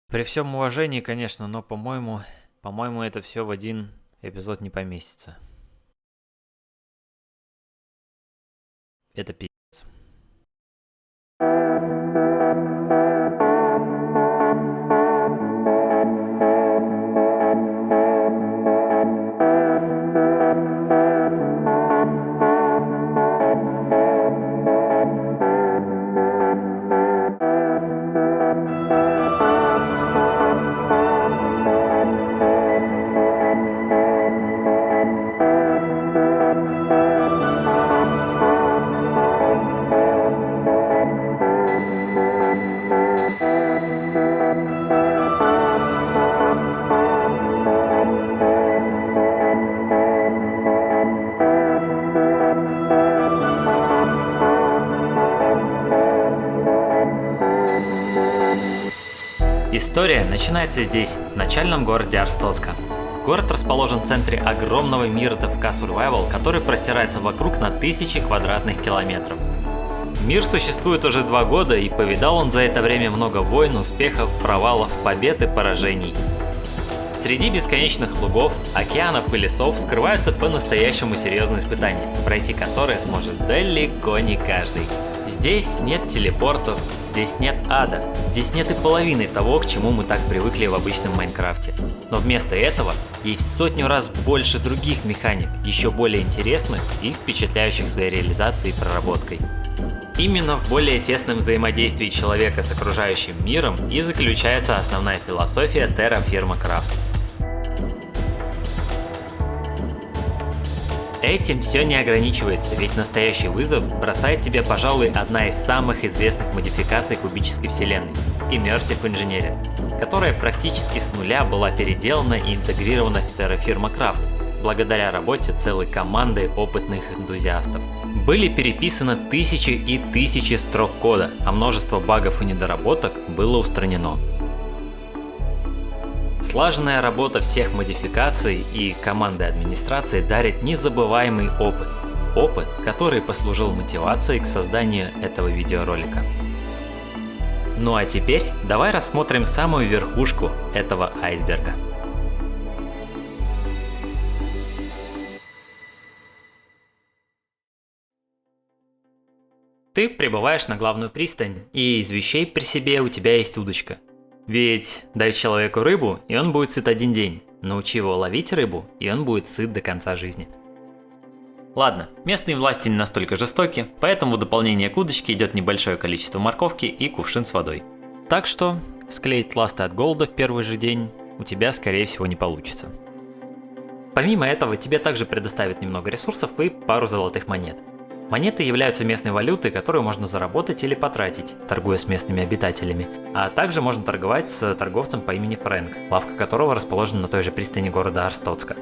При всем уважении, конечно, но по-моему, это все в один эпизод не поместится. Это пиздец. История начинается здесь, в начальном городе Арстоцка. Город расположен в центре огромного мира ТФК Survival, который простирается вокруг на тысячи квадратных километров. Мир существует уже 2 года, и повидал он за это время много войн, успехов, провалов, побед и поражений. Среди бесконечных лугов, океанов и лесов скрываются по-настоящему серьезные испытания, пройти которые сможет далеко не каждый. Здесь нет телепортов, здесь нет ада, здесь нет и половины того, к чему мы так привыкли в обычном Майнкрафте. Но вместо этого есть в 100 раз больше других механик, еще более интересных и впечатляющих своей реализацией и проработкой. Именно в более тесном взаимодействии человека с окружающим миром и заключается основная философия Terra Firma Craft. Этим все не ограничивается, ведь настоящий вызов бросает тебе, пожалуй, одна из самых известных модификаций кубической вселенной – Immersive Engineering, которая практически с нуля была переделана и интегрирована в Terra Firma Craft, благодаря работе целой команды опытных энтузиастов. Были переписаны тысячи и тысячи строк кода, а множество багов и недоработок было устранено. Слаженная работа всех модификаций и команды администрации дарит незабываемый опыт. Опыт, который послужил мотивацией к созданию этого видеоролика. Ну а теперь давай рассмотрим самую верхушку этого айсберга. Ты прибываешь на главную пристань, и из вещей при себе у тебя есть удочка. Ведь дай человеку рыбу, и он будет сыт 1 день. Научи его ловить рыбу, и он будет сыт до конца жизни. Ладно, местные власти не настолько жестоки, поэтому в дополнение к удочке идет небольшое количество морковки и кувшин с водой. Так что склеить ласты от голода в первый же день у тебя, скорее всего, не получится. Помимо этого, тебе также предоставят немного ресурсов и пару золотых монет. Монеты являются местной валютой, которую можно заработать или потратить, торгуя с местными обитателями, а также можно торговать с торговцем по имени Фрэнк, лавка которого расположена на той же пристани города Арстоцка.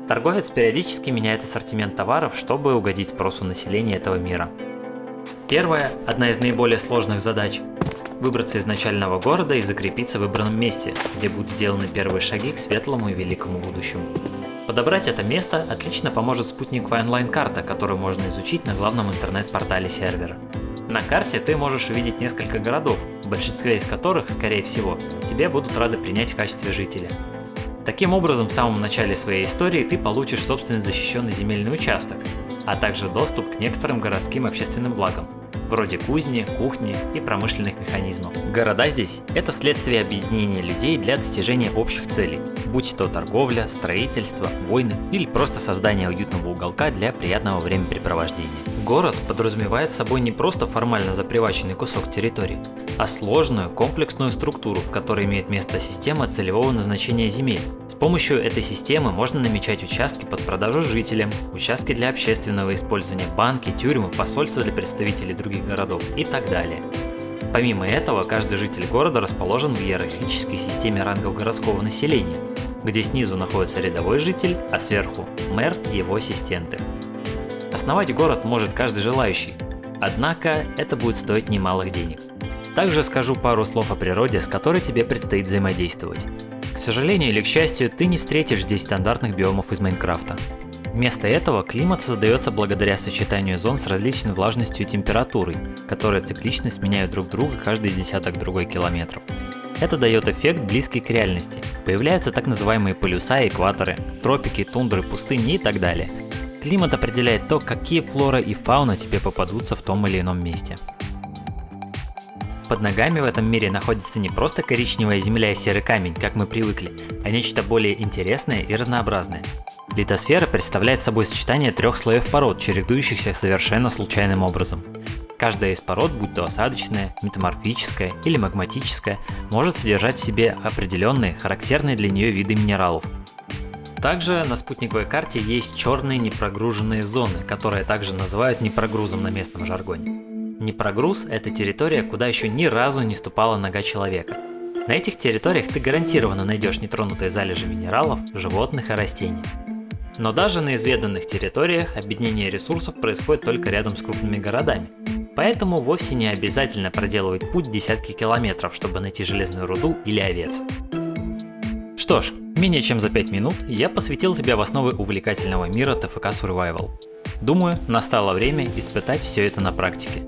Торговец периодически меняет ассортимент товаров, чтобы угодить спросу населения этого мира. Первая, одна из наиболее сложных задач – выбраться из начального города и закрепиться в выбранном месте, где будут сделаны первые шаги к светлому и великому будущему. Подобрать это место отлично поможет спутниковая онлайн-карта, которую можно изучить на главном интернет-портале сервера. На карте ты можешь увидеть несколько городов, в большинстве из которых, скорее всего, тебе будут рады принять в качестве жителя. Таким образом, в самом начале своей истории ты получишь собственный защищенный земельный участок, а также доступ к некоторым городским общественным благам, вроде кузни, кухни и промышленных механизмов. Города здесь – это следствие объединения людей для достижения общих целей, будь то торговля, строительство, войны или просто создание уютного уголка для приятного времяпрепровождения. Город подразумевает собой не просто формально заприваченный кусок территории, а сложную, комплексную структуру, в которой имеет место система целевого назначения земель. С помощью этой системы можно намечать участки под продажу жителям, участки для общественного использования, банки, тюрьмы, посольства для представителей других городов и так далее. Помимо этого, каждый житель города расположен в иерархической системе рангов городского населения, где снизу находится рядовой житель, а сверху – мэр и его ассистенты. Основать город может каждый желающий, однако это будет стоить немалых денег. Также скажу пару слов о природе, с которой тебе предстоит взаимодействовать. К сожалению или к счастью, ты не встретишь здесь стандартных биомов из Майнкрафта. Вместо этого климат создается благодаря сочетанию зон с различной влажностью и температурой, которые циклично сменяют друг друга каждый десяток другой километров. Это дает эффект, близкий к реальности. Появляются так называемые полюса и экваторы, тропики, тундры, пустыни и так далее. Климат определяет то, какие флора и фауна тебе попадутся в том или ином месте. Под ногами в этом мире находится не просто коричневая земля и серый камень, как мы привыкли, а нечто более интересное и разнообразное. Литосфера представляет собой сочетание 3 слоев пород, чередующихся совершенно случайным образом. Каждая из пород, будь то осадочная, метаморфическая или магматическая, может содержать в себе определенные, характерные для нее виды минералов. Также на спутниковой карте есть черные непрогруженные зоны, которые также называют непрогрузом на местном жаргоне. Непрогруз – это территория, куда еще ни разу не ступала нога человека. На этих территориях ты гарантированно найдешь нетронутые залежи минералов, животных и растений. Но даже на изведанных территориях объединение ресурсов происходит только рядом с крупными городами. Поэтому вовсе не обязательно проделывать путь десятки километров, чтобы найти железную руду или овец. Что ж, менее чем за 5 минут я посвятил тебя в основы увлекательного мира ТФК Survival. Думаю, настало время испытать все это на практике.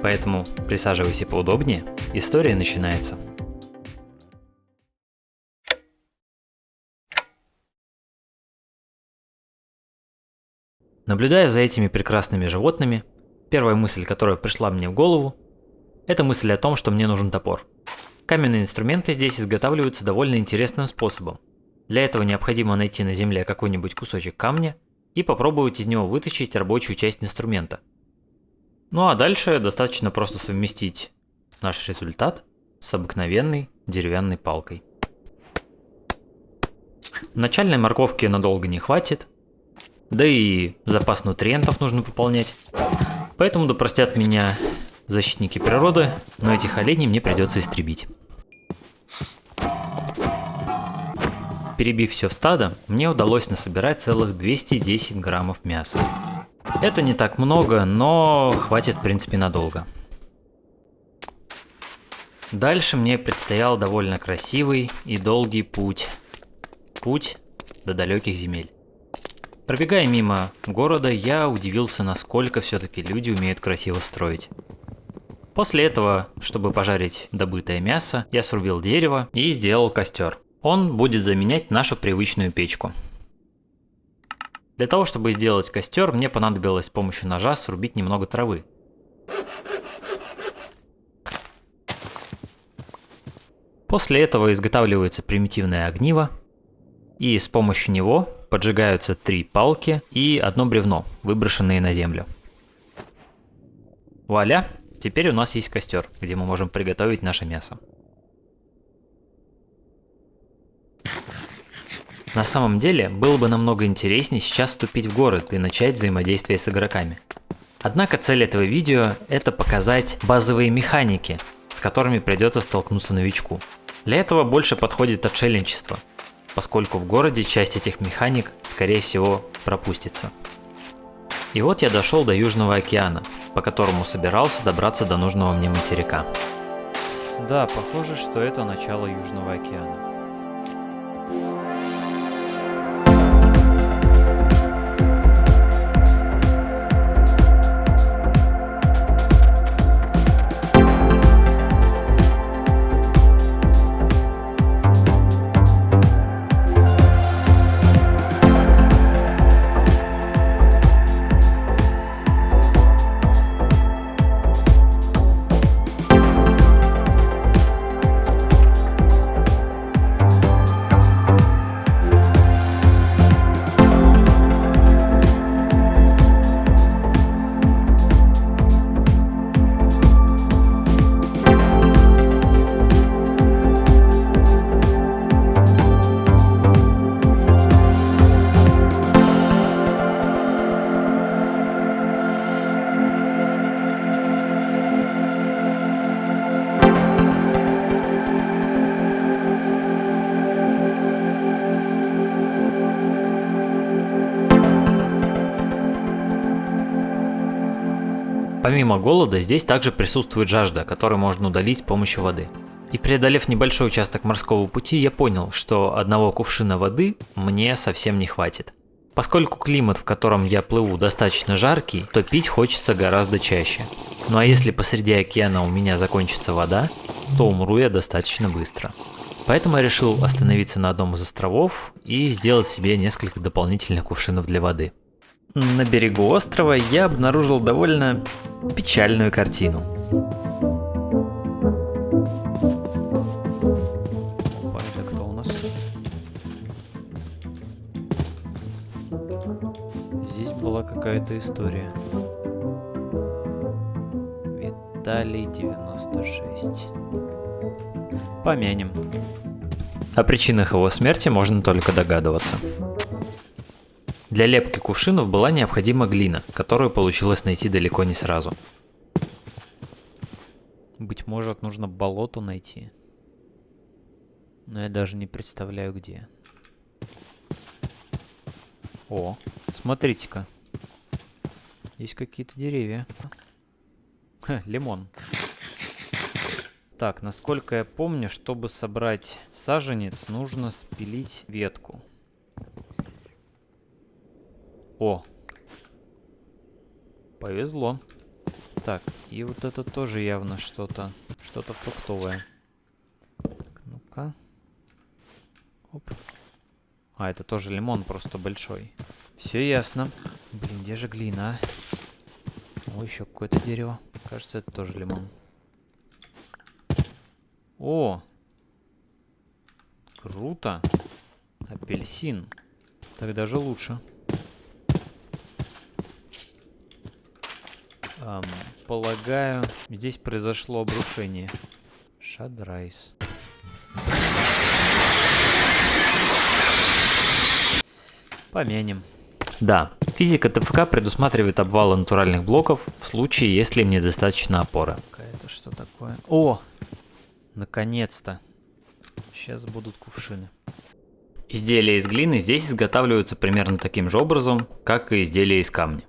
Поэтому присаживайся поудобнее, история начинается. Наблюдая за этими прекрасными животными, первая мысль, которая пришла мне в голову, это мысль о том, что мне нужен топор. Каменные инструменты здесь изготавливаются довольно интересным способом. Для этого необходимо найти на земле какой-нибудь кусочек камня и попробовать из него вытащить рабочую часть инструмента. Ну а дальше достаточно просто совместить наш результат с обыкновенной деревянной палкой. Начальной морковки надолго не хватит, да и запас нутриентов нужно пополнять. Поэтому да простят меня защитники природы, но этих оленей мне придется истребить. Перебив все в стадо, мне удалось насобирать целых 210 граммов мяса. Это не так много, но хватит в принципе надолго. Дальше мне предстоял довольно красивый и долгий путь. Путь до далеких земель. Пробегая мимо города, я удивился, насколько все-таки люди умеют красиво строить. После этого, чтобы пожарить добытое мясо, я срубил дерево и сделал костер. Он будет заменять нашу привычную печку. Для того, чтобы сделать костер, мне понадобилось с помощью ножа срубить немного травы. После этого изготавливается примитивное огниво, и с помощью него поджигаются 3 палки и 1 бревно, выброшенные на землю. Вуаля! Теперь у нас есть костер, где мы можем приготовить наше мясо. На самом деле, было бы намного интереснее сейчас вступить в город и начать взаимодействие с игроками. Однако цель этого видео – это показать базовые механики, с которыми придется столкнуться новичку. Для этого больше подходит отшельничество, поскольку в городе часть этих механик, скорее всего, пропустится. И вот я дошел до Южного океана, по которому собирался добраться до нужного мне материка. Да, похоже, что это начало Южного океана. Помимо голода, здесь также присутствует жажда, которую можно удалить с помощью воды. И преодолев небольшой участок морского пути, я понял, что одного кувшина воды мне совсем не хватит. Поскольку климат, в котором я плыву, достаточно жаркий, то пить хочется гораздо чаще. Ну а если посреди океана у меня закончится вода, то умру я достаточно быстро. Поэтому я решил остановиться на одном из островов и сделать себе несколько дополнительных кувшинов для воды. На берегу острова я обнаружил довольно печальную картину. Это кто у нас? Здесь была какая-то история. Виталий 96. Помянем. О причинах его смерти можно только догадываться. Для лепки кувшинов была необходима глина, которую получилось найти далеко не сразу. Быть может, нужно болото найти. Но я даже не представляю, где. О, смотрите-ка. Здесь какие-то деревья. Ха, лимон. Так, насколько я помню, чтобы собрать саженец, нужно спилить ветку. О! Повезло. Так, и вот это тоже явно что-то фруктовое. Ну-ка. Оп. А, это тоже лимон, просто большой. Все ясно. Блин, где же глина? О, еще какое-то дерево. Кажется, это тоже лимон. О! Круто! Апельсин. Так даже лучше. Полагаю, здесь произошло обрушение. Шадрайс. Помянем. Да, физика ТФК предусматривает обвалы натуральных блоков в случае, если им недостаточно опоры. Это что такое? О! Наконец-то. Сейчас будут кувшины. Изделия из глины здесь изготавливаются примерно таким же образом, как и изделия из камня.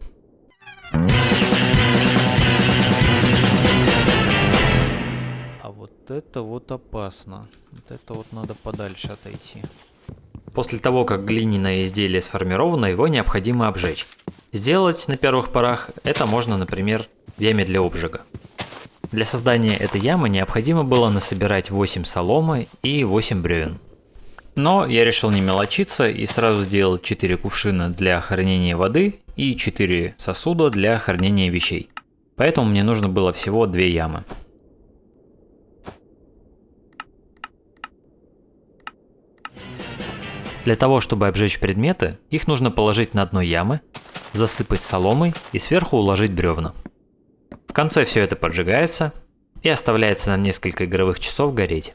А вот это вот опасно. Вот это вот надо подальше отойти. После того, как глиняное изделие сформировано, его необходимо обжечь. Сделать на первых порах это можно, например, в яме для обжига. Для создания этой ямы необходимо было насобирать 8 соломы и 8 бревен. Но я решил не мелочиться и сразу сделал 4 кувшина для хранения воды и 4 сосуда для хранения вещей. Поэтому мне нужно было всего 2 ямы. Для того, чтобы обжечь предметы, их нужно положить на дно ямы, засыпать соломой и сверху уложить бревна. В конце все это поджигается и оставляется на несколько игровых часов гореть.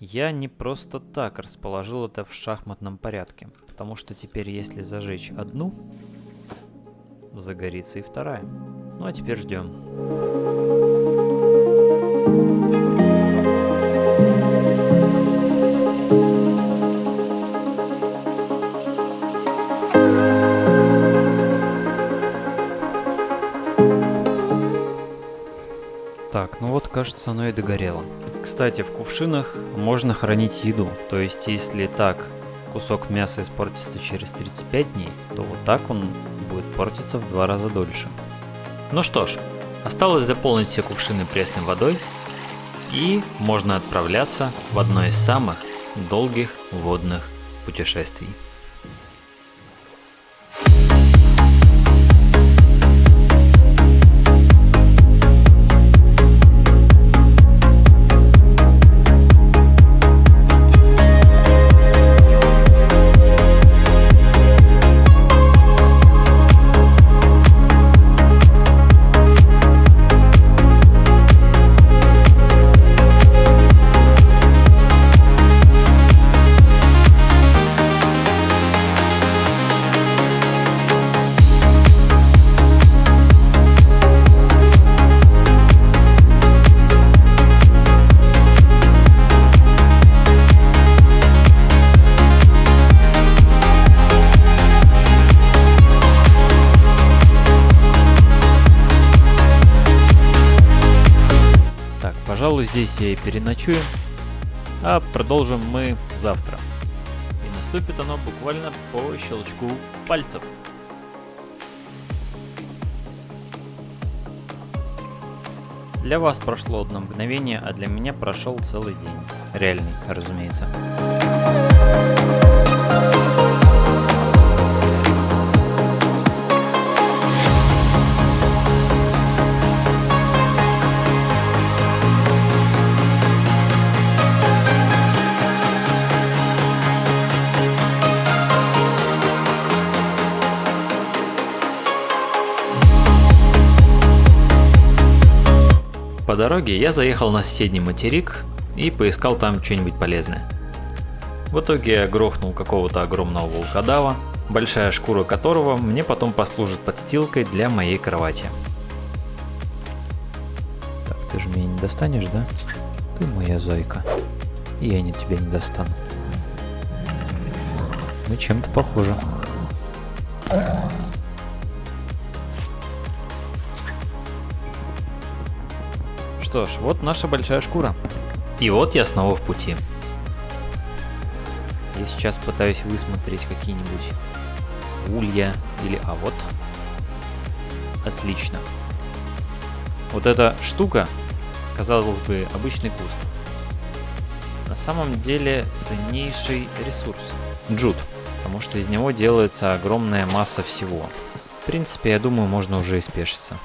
Я не просто так расположил это в шахматном порядке, потому что теперь, если зажечь одну, загорится и вторая. Ну а теперь ждем. Так, ну вот, кажется, оно и догорело. Кстати, в кувшинах можно хранить еду. То есть, если так кусок мяса испортится через 35 дней, то вот так он будет портиться в 2 раза дольше. Ну что ж, осталось заполнить все кувшины пресной водой, и можно отправляться в одно из самых долгих водных путешествий. Пожалуй, здесь я и переночую, а продолжим мы завтра. И наступит оно буквально по щелчку пальцев. Для вас прошло одно мгновение, а для меня прошел целый день. Реальный, разумеется. По дороге я заехал на соседний материк и поискал там что-нибудь полезное. В итоге я грохнул какого-то огромного волкодава, большая шкура которого мне потом послужит подстилкой для моей кровати. Так, ты же меня не достанешь, да? Ты моя зайка. И я тебя не достану. Мы чем-то похожи. Что ж, вот наша большая шкура. И вот я снова в пути. Я сейчас пытаюсь высмотреть какие-нибудь улья или... А вот. Отлично. Вот эта штука, казалось бы, обычный куст. На самом деле ценнейший ресурс. Джут. Потому что из него делается огромная масса всего. В принципе, я думаю, можно уже и спешиться.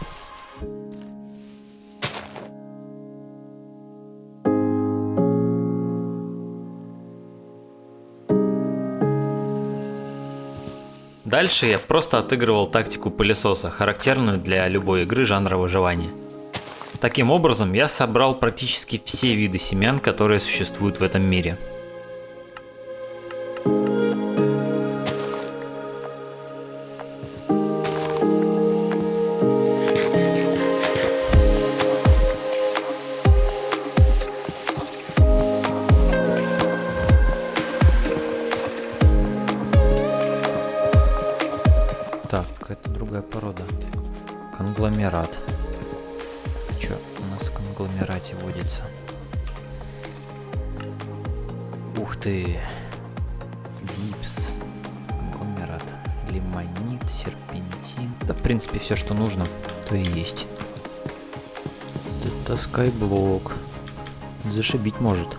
Дальше я просто отыгрывал тактику пылесоса, характерную для любой игры жанра выживания. Таким образом, я собрал практически все виды семян, которые существуют в этом мире. Так, это другая порода. Конгломерат. Чё у нас в конгломерате водится? Ух ты! Гипс. Конгломерат. Лимонит, серпентин. Да, в принципе, все, что нужно, то и есть. Это скайблок. Зашибить может.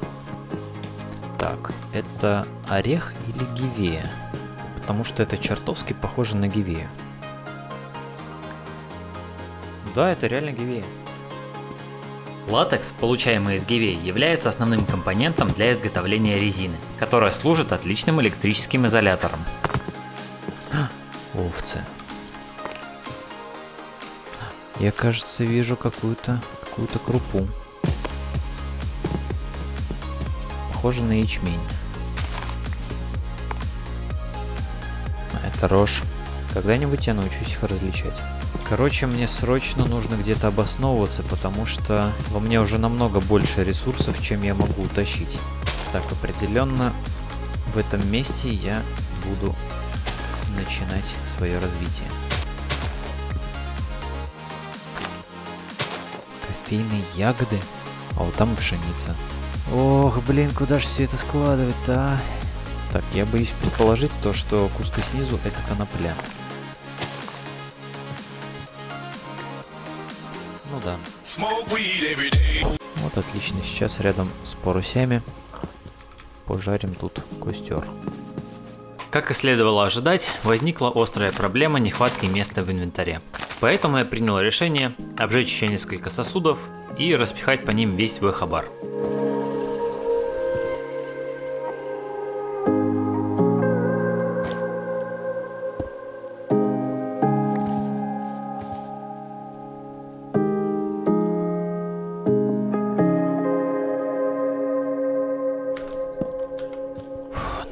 Так, это орех или гивея? Потому что это чертовски похоже на гивею. Да, это реально гивея. Латекс, получаемый из гивеи, является основным компонентом для изготовления резины, которая служит отличным электрическим изолятором. Овцы. Я, кажется, вижу какую-то крупу. Похоже на ячмень. Это рожь. Когда-нибудь я научусь их различать. Короче, мне срочно нужно где-то обосновываться, потому что во мне уже намного больше ресурсов, чем я могу утащить. Так, определенно в этом месте я буду начинать свое развитие. Кофейные ягоды? А вот там пшеница. Ох, блин, куда же все это складывать-то, а? Так, я боюсь предположить то, что куски снизу это конопля. Ну да. Вот отлично, сейчас рядом с парусями пожарим тут костер. Как и следовало ожидать, возникла острая проблема нехватки места в инвентаре. Поэтому я принял решение обжечь еще несколько сосудов и распихать по ним весь свой хабар.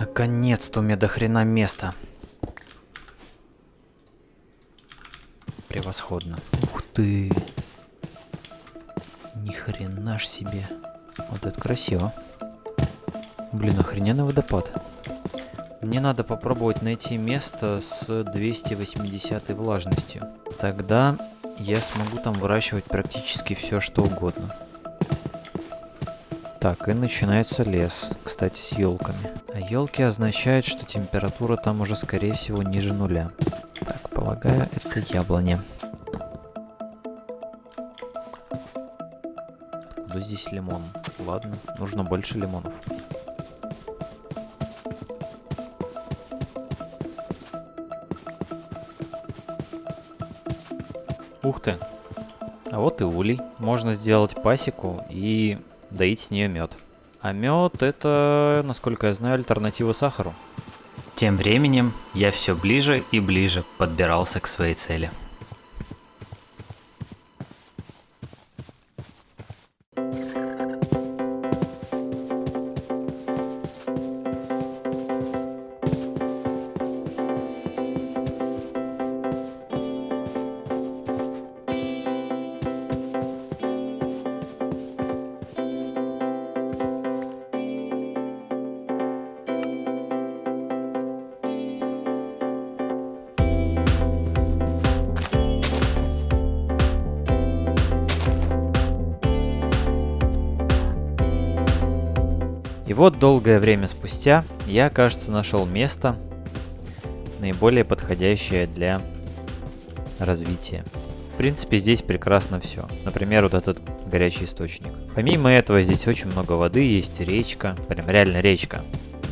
Наконец-то у меня до хрена места. Превосходно. Ух ты. Ни хрена ж себе. Вот это красиво. Блин, охрененный водопад. Мне надо попробовать найти место с 280 влажностью. Тогда я смогу там выращивать практически все, что угодно. Так, и начинается лес, кстати, с елками. А елки означают, что температура там уже, скорее всего, ниже нуля. Так, полагаю, это яблони. Откуда здесь лимон? Ладно, нужно больше лимонов. Ух ты. А вот и улей. Можно сделать пасеку и доить с нее мед. А мед это, насколько я знаю, альтернатива сахару. Тем временем я все ближе и ближе подбирался к своей цели. И вот долгое время спустя я, кажется, нашел место, наиболее подходящее для развития. В принципе, здесь прекрасно все. Например, вот этот горячий источник. Помимо этого, здесь очень много воды, есть речка, прям реально речка,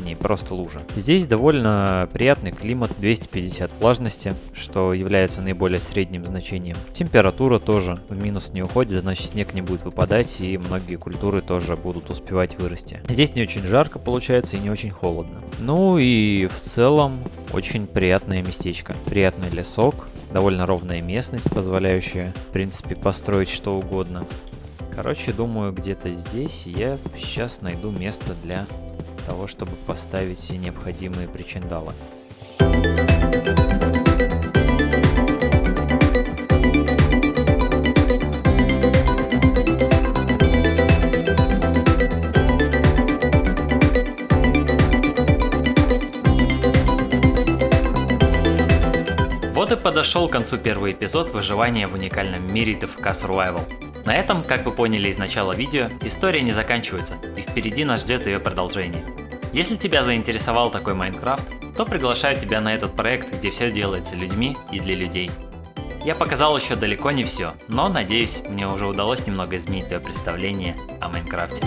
не просто лужа. Здесь довольно приятный климат, 250 влажности, что является наиболее средним значением. Температура тоже в минус не уходит, значит снег не будет выпадать, и многие культуры тоже будут успевать вырасти. Здесь не очень жарко получается и не очень холодно. Ну и в целом очень приятное местечко. Приятный лесок, довольно ровная местность, позволяющая, в принципе, построить что угодно. Короче, думаю, где-то здесь я сейчас найду место для того, чтобы поставить все необходимые причиндалы. Вот и подошел к концу первый эпизод выживания в уникальном мире ТФК Survival. На этом, как вы поняли из начала видео, история не заканчивается, и впереди нас ждет ее продолжение. Если тебя заинтересовал такой Майнкрафт, то приглашаю тебя на этот проект, где все делается людьми и для людей. Я показал еще далеко не все, но надеюсь, мне уже удалось немного изменить твое представление о Майнкрафте.